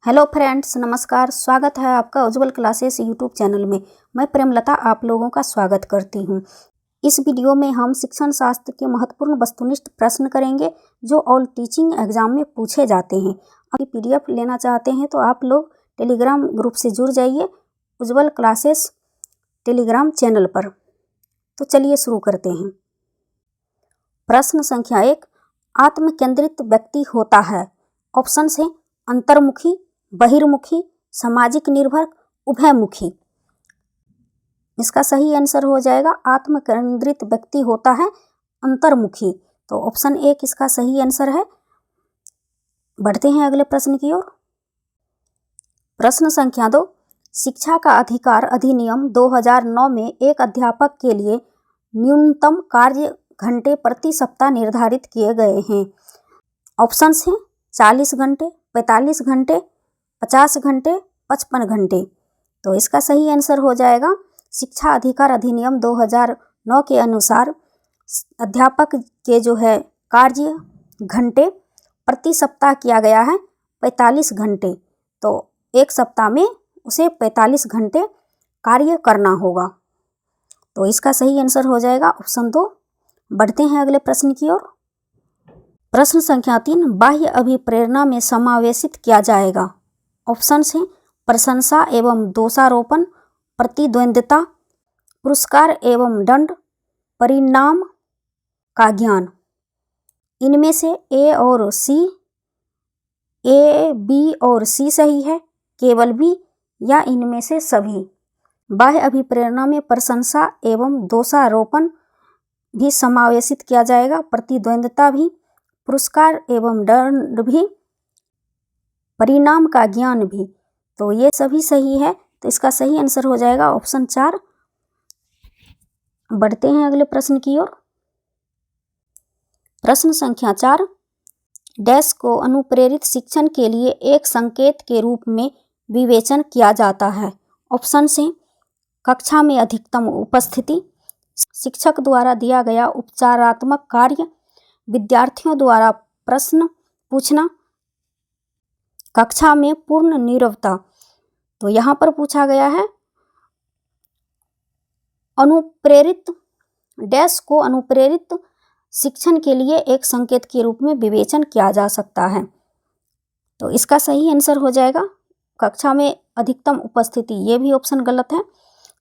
Hello friends, नमस्कार। स्वागत है आपका उज्जवल क्लासेस यूट्यूब चैनल में। मैं प्रेमलता आप लोगों का स्वागत करती हूं। इस वीडियो में हम शिक्षण शास्त्र के महत्वपूर्ण वस्तुनिष्ठ प्रश्न करेंगे जो ऑल टीचिंग एग्जाम में पूछे जाते हैं। अगर पीडीएफ लेना चाहते हैं तो आप लोग टेलीग्राम ग्रुप से जुड़ जाइए उज्जवल क्लासेस टेलीग्राम चैनल पर। तो चलिए शुरू करते हैं। प्रश्न संख्या 1, आत्मकेंद्रित व्यक्ति होता है। ऑप्शन है अंतर्मुखी, बहिर्मुखी, सामाजिक निर्भर, उभयमुखी। इसका सही आंसर हो जाएगा आत्मकेंद्रित व्यक्ति होता है अंतर्मुखी। तो ऑप्शन 1 इसका सही आंसर है। बढ़ते हैं अगले प्रश्न की ओर। प्रश्न संख्या 2, शिक्षा का अधिकार अधिनियम 2009 में एक अध्यापक के लिए न्यूनतम कार्य घंटे प्रति सप्ताह निर्धारित किए गए हैं। ऑप्शंस हैं 40 घंटे, 45 घंटे, 50 घंटे, 55 घंटे। तो इसका सही आंसर हो जाएगा शिक्षा अधिकार अधिनियम 2009 के अनुसार अध्यापक के जो है कार्य घंटे प्रति सप्ताह किया गया है 45 घंटे। तो एक सप्ताह में उसे 45 घंटे कार्य करना होगा। तो इसका सही आंसर हो जाएगा ऑप्शन 2। बढ़ते हैं अगले प्रश्न की ओर। प्रश्न संख्या 3, बाह्य अभिप्रेरणा में समावेशित किया जाएगा। ऑप्शंस हैं प्रशंसा एवं दोषारोपण, प्रतिद्वंद्विता, पुरस्कार एवं दंड, परिणाम का ज्ञान। इनमें से ए और सी, ए, बी और सी सही है, केवल बी, या इनमें से सभी। बाह्य अभिप्रेरणा में प्रशंसा एवं दोषारोपण भी समावेशित किया जाएगा, प्रतिद्वंद्विता भी, पुरस्कार एवं दंड भी, परिणाम का ज्ञान भी। तो ये सभी सही है। तो इसका सही आंसर हो जाएगा ऑप्शन 4। बढ़ते हैं अगले प्रश्न की ओर। प्रश्न संख्या 4, डैश को अनुप्रेरित शिक्षण के लिए एक संकेत के रूप में विवेचन किया जाता है। ऑप्शन से कक्षा में अधिकतम उपस्थिति, शिक्षक द्वारा दिया गया उपचारात्मक कार्य, विद्यार्थियों द्वारा प्रश्न पूछना, कक्षा में पूर्ण नीरवता। तो यहाँ पर पूछा गया है अनुप्रेरित डैश को अनुप्रेरित शिक्षण के लिए एक संकेत के रूप में विवेचन किया जा सकता है। तो इसका सही आंसर हो जाएगा कक्षा में अधिकतम उपस्थिति। ये भी ऑप्शन गलत है।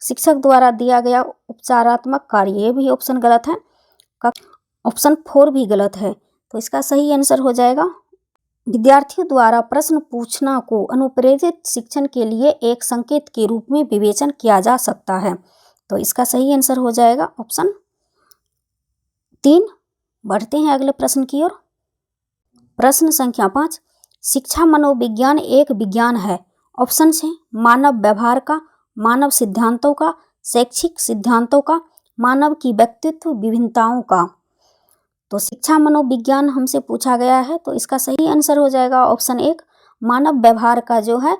शिक्षक द्वारा दिया गया उपचारात्मक कार्य, ये भी ऑप्शन गलत है। ऑप्शन 4 भी गलत है। तो इसका सही आंसर हो जाएगा विद्यार्थियों द्वारा प्रश्न पूछना को अनुप्रेरित शिक्षण के लिए एक संकेत के रूप में विवेचन किया जा सकता है। तो इसका सही आंसर हो जाएगा ऑप्शन 3। बढ़ते हैं अगले प्रश्न की ओर। प्रश्न संख्या 5, शिक्षा मनोविज्ञान एक विज्ञान है। ऑप्शन है मानव व्यवहार का, मानव सिद्धांतों का, शैक्षिक सिद्धांतों का, मानव की व्यक्तित्व विभिन्नताओं का। तो शिक्षा मनोविज्ञान हमसे पूछा गया है, तो इसका सही आंसर हो जाएगा ऑप्शन 1, मानव व्यवहार का जो है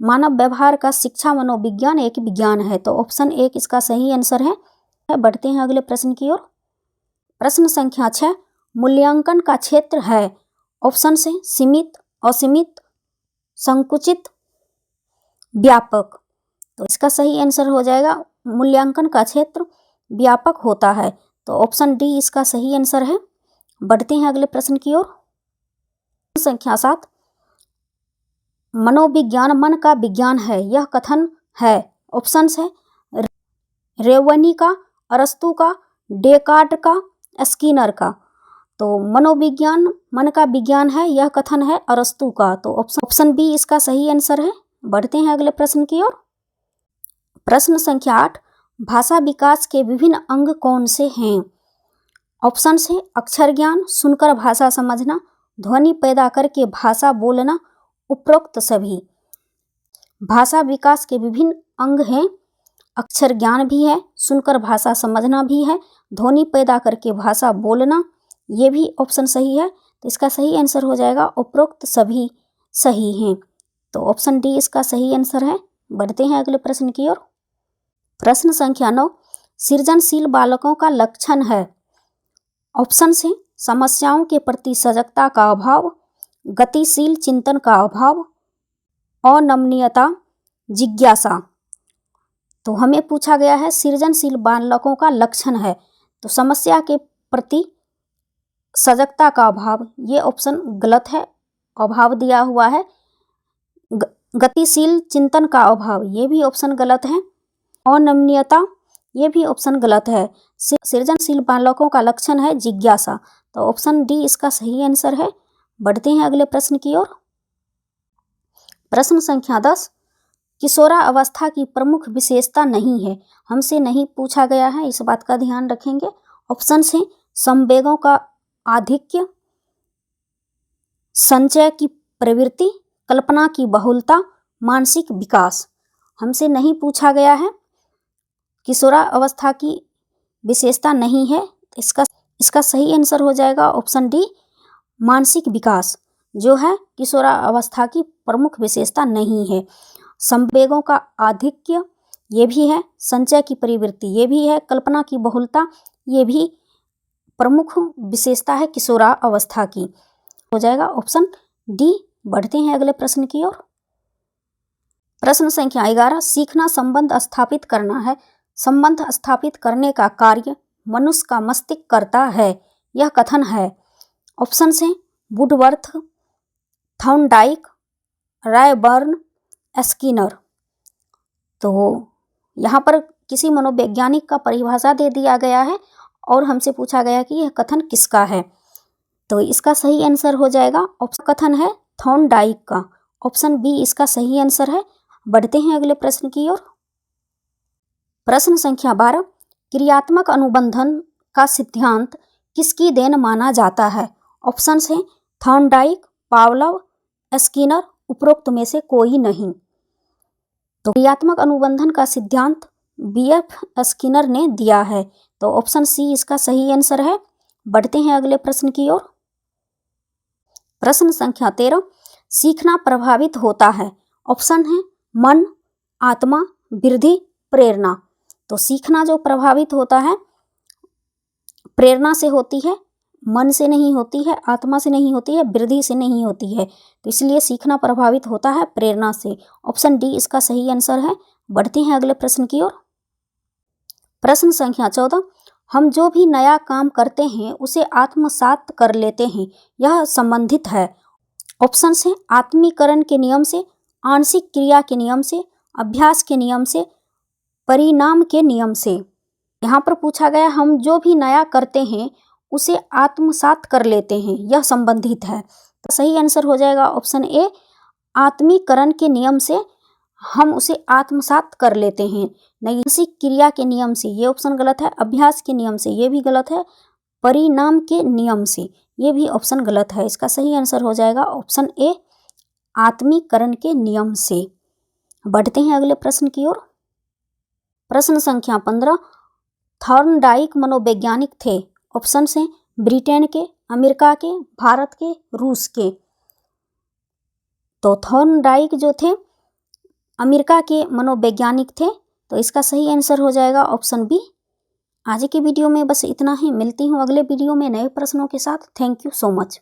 मानव व्यवहार का शिक्षा मनोविज्ञान एक विज्ञान है। तो ऑप्शन 1 इसका सही आंसर है। बढ़ते हैं अगले प्रश्न की ओर। प्रश्न संख्या 6, मूल्यांकन का क्षेत्र है। ऑप्शन से सीमित, असीमित, संकुचित, व्यापक। तो इसका सही आंसर हो जाएगा मूल्यांकन का क्षेत्र व्यापक होता है। तो ऑप्शन डी इसका सही आंसर है। बढ़ते हैं अगले प्रश्न की ओर। संख्या 7, मनोविज्ञान मन का विज्ञान है, यह कथन है। ऑप्शंस है रेवनी का, अरस्तु का, डेकार्ट का, स्किनर का। तो मनोविज्ञान मन का विज्ञान है, यह कथन है अरस्तु का। तो ऑप्शन बी इसका सही आंसर है। बढ़ते हैं अगले प्रश्न की ओर। प्रश्न संख्या 8, भाषा विकास के विभिन्न अंग कौन से हैं। ऑप्शंस है अक्षर ज्ञान, सुनकर भाषा समझना, ध्वनि पैदा करके भाषा बोलना, उपरोक्त सभी। भाषा विकास के विभिन्न अंग हैं, अक्षर ज्ञान भी है, सुनकर भाषा समझना भी है, ध्वनि पैदा करके भाषा बोलना, ये भी ऑप्शन सही है। तो इसका सही आंसर हो जाएगा उपरोक्त सभी सही हैं। तो ऑप्शन डी इसका सही आंसर है। बढ़ते हैं अगले प्रश्न की ओर। प्रश्न संख्या 9, सृजनशील बालकों का लक्षण है। ऑप्शन से समस्याओं के प्रति सजगता का अभाव, गतिशील चिंतन का अभाव, अनमनीयता, जिज्ञासा। तो हमें पूछा गया है सृजनशील बालकों का लक्षण है, तो समस्या के प्रति सजगता का अभाव, ये ऑप्शन गलत है, अभाव दिया हुआ है। गतिशील चिंतन का अभाव, ये भी ऑप्शन गलत है। अनमनीयता, ये भी ऑप्शन गलत है। सृजनशील बालकों का लक्षण है जिज्ञासा, तो ऑप्शन डी इसका सही आंसर है। बढ़ते हैं अगले प्रश्न की ओर। प्रश्न संख्या 10, किशोरावस्था की प्रमुख विशेषता नहीं है, हमसे नहीं पूछा गया है, इस बात का ध्यान रखेंगे। ऑप्शन है संवेगों का आधिक्य, संचय की प्रवृत्ति, कल्पना की बहुलता, मानसिक विकास। हमसे नहीं पूछा गया है, किशोरावस्था की विशेषता नहीं है, इसका सही आंसर हो जाएगा ऑप्शन डी, मानसिक विकास जो है किशोरावस्था की प्रमुख विशेषता नहीं है। संवेगों का आधिक्य ये भी है, संचय की प्रवृत्ति ये भी है, कल्पना की बहुलता ये भी प्रमुख विशेषता है किशोरावस्था की, हो जाएगा ऑप्शन डी। बढ़ते हैं अगले प्रश्न की ओर। प्रश्न संख्या 11, सीखना संबंध स्थापित करना है, संबंध स्थापित करने का कार्य मनुष्य का मस्तिष्क करता है, यह कथन है। ऑप्शन है वुडवर्थ, थॉर्नडाइक, रायबर्न, स्किनर। तो यहाँ पर किसी मनोवैज्ञानिक का परिभाषा दे दिया गया है और हमसे पूछा गया कि यह कथन किसका है, तो इसका सही आंसर हो जाएगा ऑप्शन कथन है थॉर्नडाइक का, ऑप्शन बी इसका सही आंसर है। बढ़ते हैं अगले प्रश्न की ओर। प्रश्न संख्या 12, क्रियात्मक अनुबंधन का सिद्धांत किसकी देन माना जाता है। ऑप्शन है थॉर्नडाइक, पावलोव, स्किनर, उपरोक्त में से कोई नहीं। तो क्रियात्मक अनुबंधन का सिद्धांत बीएफ स्किनर ने दिया है, तो ऑप्शन सी इसका सही आंसर है। बढ़ते हैं अगले प्रश्न की ओर। प्रश्न संख्या 13, सीखना प्रभावित होता है। ऑप्शन है मन, आत्मा, वृद्धि, प्रेरणा। तो सीखना जो प्रभावित होता है प्रेरणा से होती है, मन से नहीं होती है, आत्मा से नहीं होती है, वृद्धि से नहीं होती है, तो इसलिए सीखना प्रभावित होता है प्रेरणा से। ऑप्शन डी इसका सही आंसर है। बढ़ते हैं अगले प्रश्न की ओर। प्रश्न संख्या 14, हम जो भी नया काम करते हैं उसे आत्मसात कर लेते हैं, यह संबंधित है। ऑप्शन है आत्मीकरण के नियम से, आंशिक क्रिया के नियम से, अभ्यास के नियम से, परिणाम के नियम से। यहाँ पर पूछा गया हम जो भी नया करते हैं उसे आत्मसात कर लेते हैं, यह संबंधित है, तो सही आंसर हो जाएगा ऑप्शन ए, आत्मीकरण के नियम से हम उसे आत्मसात कर लेते हैं। नैतिक क्रिया के नियम से, ये ऑप्शन गलत है। अभ्यास के नियम से, ये भी गलत है। परिणाम के नियम से, ये भी ऑप्शन गलत है। इसका सही आंसर हो जाएगा ऑप्शन ए, आत्मीकरण के नियम से। बढ़ते हैं अगले प्रश्न की ओर। प्रश्न संख्या 15, थॉर्नडाइक मनोवैज्ञानिक थे। ऑप्शन हैं ब्रिटेन के, अमेरिका के, भारत के, रूस के। तो थॉर्नडाइक जो थे अमेरिका के मनोवैज्ञानिक थे, तो इसका सही आंसर हो जाएगा ऑप्शन बी। आज की वीडियो में बस इतना ही, मिलती हूँ अगले वीडियो में नए प्रश्नों के साथ। Thank you so much.